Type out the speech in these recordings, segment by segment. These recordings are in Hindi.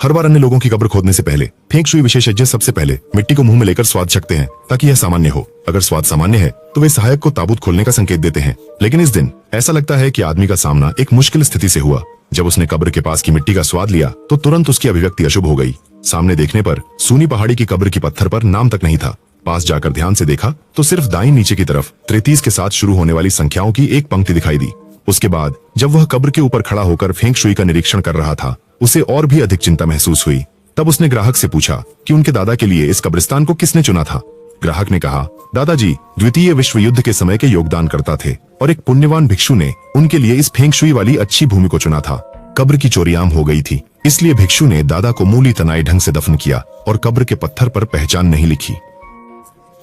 हर बार अन्य लोगों की कब्र खोदने से पहले फेंग शुई विशेषज्ञ सबसे पहले मिट्टी को मुंह में लेकर स्वाद चखते हैं ताकि यह सामान्य हो। अगर स्वाद सामान्य है तो वे सहायक को ताबूत खोलने का संकेत देते हैं। लेकिन इस दिन ऐसा लगता है कि आदमी का सामना एक मुश्किल स्थिति से हुआ। जब उसने कब्र के पास की मिट्टी का स्वाद लिया तो तुरंत उसकी अभिव्यक्ति अशुभ हो गई। सामने देखने पर सूनी पहाड़ी की कब्र की पत्थर पर नाम तक नहीं था। पास जाकर ध्यान से देखा तो सिर्फ दाईं नीचे की तरफ 33 के साथ शुरू होने वाली संख्याओं की एक पंक्ति दिखाई दी। उसके बाद जब वह कब्र के ऊपर खड़ा होकर फेंग शुई का निरीक्षण कर रहा था, उसे और भी अधिक चिंता महसूस हुई। तब उसने ग्राहक से पूछा कि उनके दादा के लिए इस कब्रिस्तान को किसने चुना था। ग्राहक ने कहा, दादाजी द्वितीय विश्व युद्ध के समय के योगदानकर्ता थे और एक पुण्यवान भिक्षु ने उनके लिए इस फेंग शुई वाली अच्छी भूमि को चुना था। कब्र की चोरी आम हो गई थी, इसलिए भिक्षु ने दादा को मूली तनाई ढंग से दफन किया और कब्र के पत्थर पर पहचान नहीं लिखी।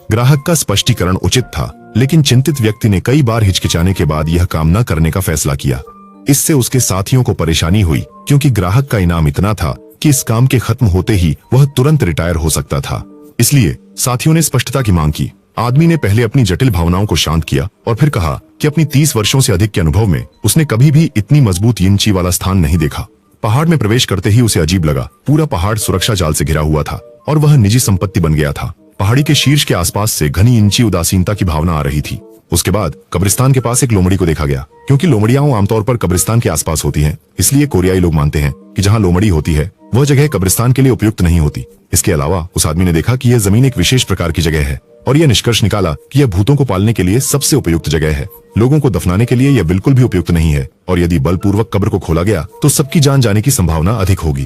ग्राहक का स्पष्टीकरण उचित था, लेकिन चिंतित व्यक्ति ने कई बार हिचकिचाने के बाद यह काम न करने का फैसला किया। इससे उसके साथियों को परेशानी हुई, क्योंकि ग्राहक का इनाम इतना था कि इस काम के खत्म होते ही वह तुरंत रिटायर हो सकता था। इसलिए साथियों ने स्पष्टता की मांग की। आदमी ने पहले अपनी जटिल भावनाओं को शांत किया और फिर कहा कि अपनी 30 वर्षों से अधिक के अनुभव में उसने कभी भी इतनी मजबूत यिंची वाला स्थान नहीं देखा। पहाड़ में प्रवेश करते ही उसे अजीब लगा। पूरा पहाड़ सुरक्षा जाल से घिरा हुआ था और वह निजी संपत्ति बन गया था। पहाड़ी के शीर्ष के आसपास से घनी इंची उदासीनता की भावना आ रही थी। उसके बाद कब्रिस्तान के पास एक लोमड़ी को देखा गया। क्योंकि लोमड़ियां आमतौर पर कब्रिस्तान के आसपास होती हैं, इसलिए कोरियाई लोग मानते हैं कि जहां लोमड़ी होती है वह जगह कब्रिस्तान के लिए उपयुक्त नहीं होती। इसके अलावा उस आदमी ने देखा कि यह जमीन एक विशेष प्रकार की जगह है और यह निष्कर्ष निकाला कि यह भूतों को पालने के लिए सबसे उपयुक्त जगह है। लोगों को दफनाने के लिए यह बिल्कुल भी उपयुक्त नहीं है और यदि बलपूर्वक कब्र को खोला गया तो सबकी जान जाने की संभावना अधिक होगी।